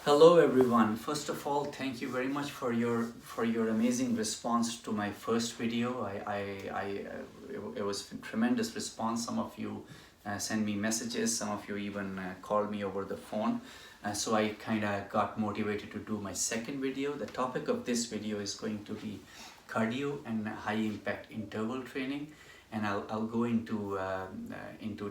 Hello everyone. First of all, thank you very much for your amazing response to my first video. It was a tremendous response. Some of you sent me messages. Some of you even called me over the phone. So I kind of got motivated to do my second video. The topic of this video is going to be cardio and high impact interval training, and I'll go into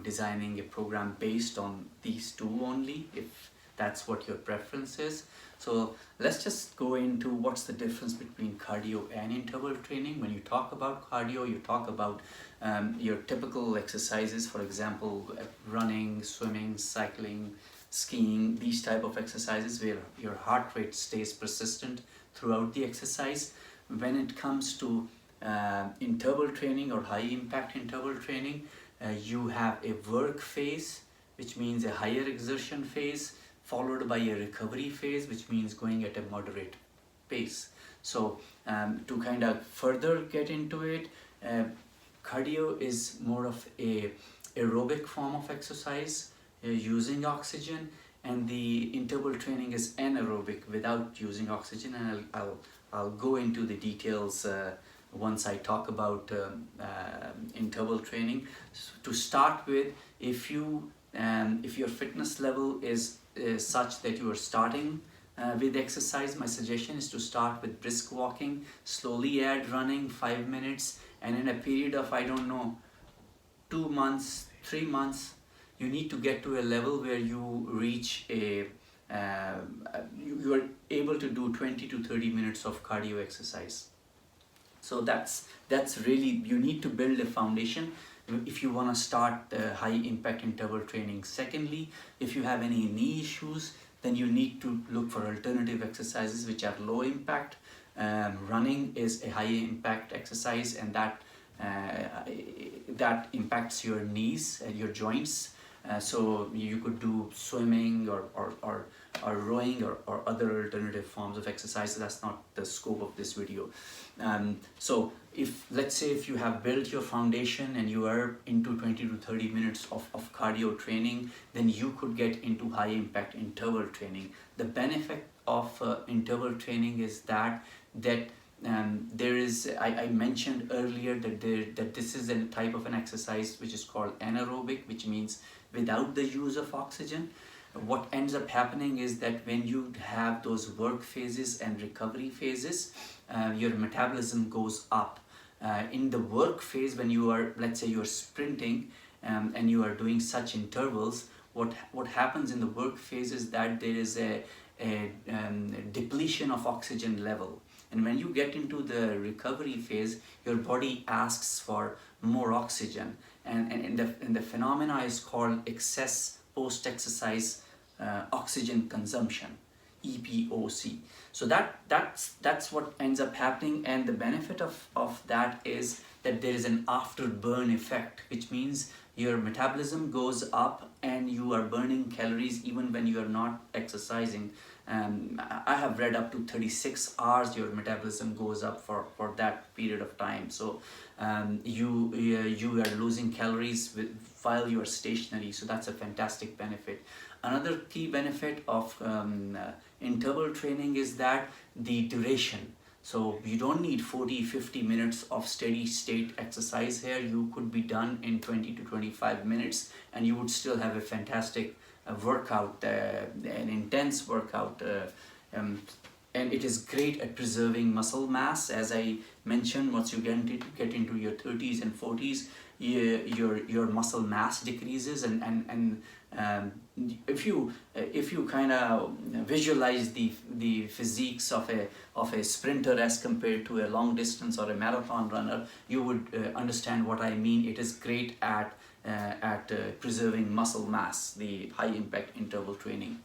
designing a program based on these two only, if that's what your preference is. So let's just go into what's the difference between cardio and interval training. When you talk about cardio, you talk about your typical exercises, for example, running, swimming, cycling, skiing, these type of exercises where your heart rate stays persistent throughout the exercise. When it comes to interval training or high impact interval training, you have a work phase, which means a higher exertion phase, followed by a recovery phase, which means going at a moderate pace. So to kind of further get into it, cardio is more of a aerobic form of exercise using oxygen, and the interval training is anaerobic without using oxygen, and I'll go into the details once I talk about interval training. So to start with, if your fitness level is such that you are starting with exercise, my suggestion is to start with brisk walking, slowly add running 5 minutes, and in a period of 2 months, 3 months, you need to get to a level where you reach you are able to do 20 to 30 minutes of cardio exercise. So that's really, you need to build a foundation if you want to start high impact interval training. Secondly, if you have any knee issues, then you need to look for alternative exercises which are low impact. Running is a high impact exercise, and that impacts your knees and your joints. So you could do swimming or rowing or other alternative forms of exercise. That's not the scope of this video. So let's say if you have built your foundation and you are into 20 to 30 minutes of cardio training, then you could get into high impact interval training. The benefit of interval training is that there is, I mentioned earlier that this is a type of an exercise which is called anaerobic, which means without the use of oxygen. What ends up happening is that when you have those work phases and recovery phases, your metabolism goes up. In the work phase, when you are, let's say you're sprinting and you are doing such intervals, what happens in the work phase is that there is a depletion of oxygen level. And when you get into the recovery phase, your body asks for more oxygen, and the phenomena is called excess post-exercise oxygen consumption, EPOC. So that's what ends up happening, and the benefit of that is that there is an afterburn effect, which means your metabolism goes up and you are burning calories even when you are not exercising. I have read up to 36 hours your metabolism goes up for that period of time. So you are losing calories while you are stationary. So that's a fantastic benefit. Another key benefit of interval training is that the duration. So you don't need 40-50 minutes of steady state exercise here. You could be done in 20 to 25 minutes and you would still have a fantastic workout, an intense workout, and it is great at preserving muscle mass. As I mentioned, once you get into your 30s and 40s, your muscle mass decreases, and if you kind of visualize the physiques of a sprinter as compared to a long distance or a marathon runner, you would understand what I mean. It is great at preserving muscle mass, the high impact interval training.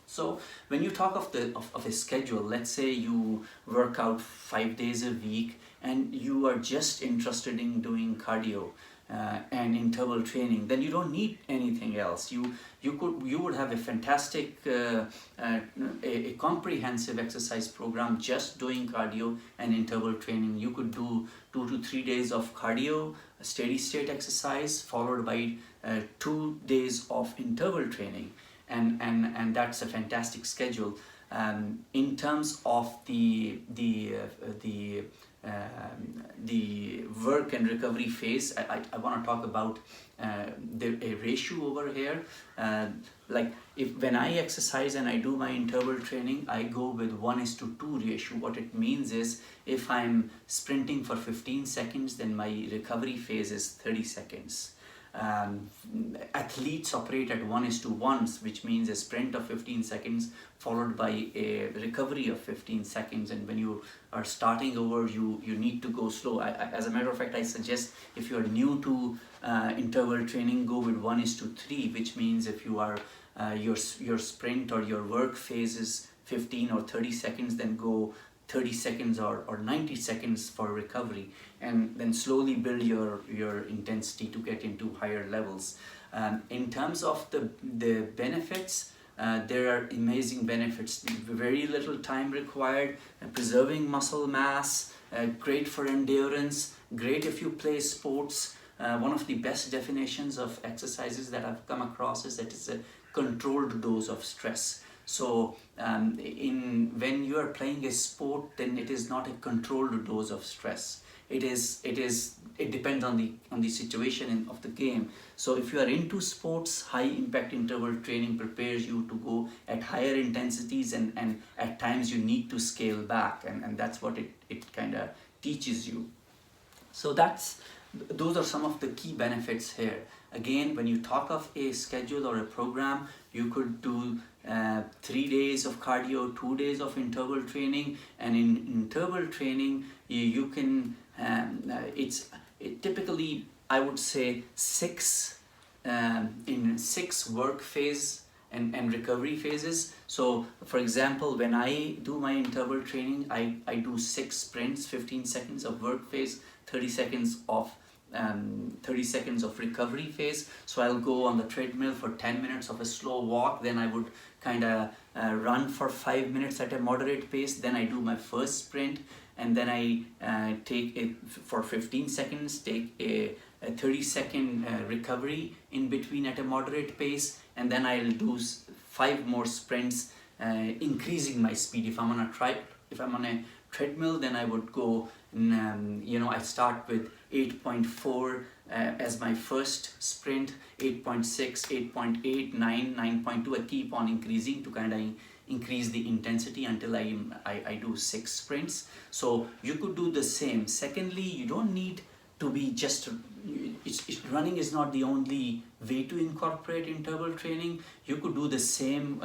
So when you talk of a schedule, let's say you work out 5 days a week and you are just interested in doing cardio and interval training, then you don't need anything else. You would have a fantastic a comprehensive exercise program just doing cardio and interval training. You could do 2 to 3 days of cardio, steady state exercise, followed by 2 days of interval training. and that's a fantastic schedule. In terms of the work and recovery phase, I want to talk about a ratio over here. Like when I exercise and I do my interval training, I go with 1:2 ratio. What it means is, if I'm sprinting for 15 seconds, then my recovery phase is 30 seconds. Athletes operate at 1:1, which means a sprint of 15 seconds followed by a recovery of 15 seconds. And when you are starting over, you need to go slow. As a matter of fact, I suggest, if you are new to interval training, go with 1:3, which means if you are your sprint or your work phase is 15 or 30 seconds, then go 30 seconds or 90 seconds for recovery, and then slowly build your intensity to get into higher levels. In terms of the benefits, there are amazing benefits. Very little time required, preserving muscle mass, great for endurance, great if you play sports. One of the best definitions of exercises that I've come across is that it's a controlled dose of stress. So when you are playing a sport, then it is not a controlled dose of stress. It depends on the situation of the game. So if you are into sports, high impact interval training prepares you to go at higher intensities, and at times you need to scale back, and that's what it kind of teaches you. So those are some of the key benefits here. Again, when you talk of a schedule or a program, you could do 3 days of cardio, 2 days of interval training. And in interval training, you can typically, I would say, 6 work phase and recovery phases. So for example, when I do my interval training, I do 6 sprints, 15 seconds of work phase, 30 seconds of recovery phase. So I'll go on the treadmill for 10 minutes of a slow walk, then I would kind of run for 5 minutes at a moderate pace, then I do my first sprint, and then I for 15 seconds take a 30-second recovery in between at a moderate pace, and then I'll do 5 more sprints, increasing my speed. If I'm on a treadmill, then I would go, I start with 8.4 as my first sprint, 8.6, 8.8, 9, 9.2. I keep on increasing to kind of increase the intensity until I do 6 sprints. So you could do the same. Secondly, you don't need to be just running is not the only way to incorporate interval training. You could do the same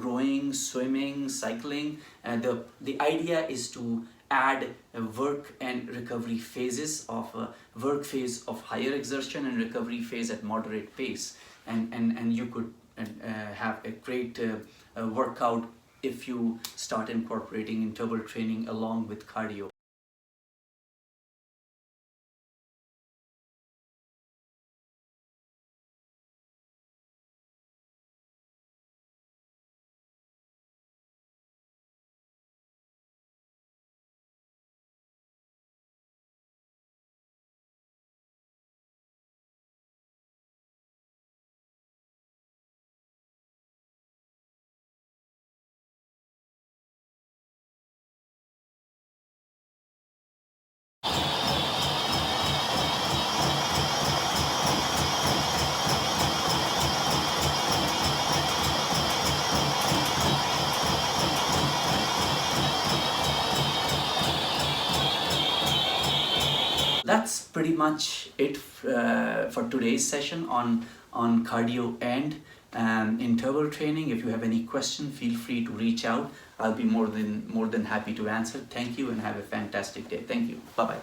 rowing, swimming, cycling. The idea is to add work and recovery phases of work phase of higher exertion and recovery phase at moderate pace, and you could have a great workout if you start incorporating interval training along with cardio. That's pretty much it for today's session on cardio and interval training. If you have any question, feel free to reach out. I'll be more than happy to answer. Thank you and have a fantastic day. Thank you. Bye-bye.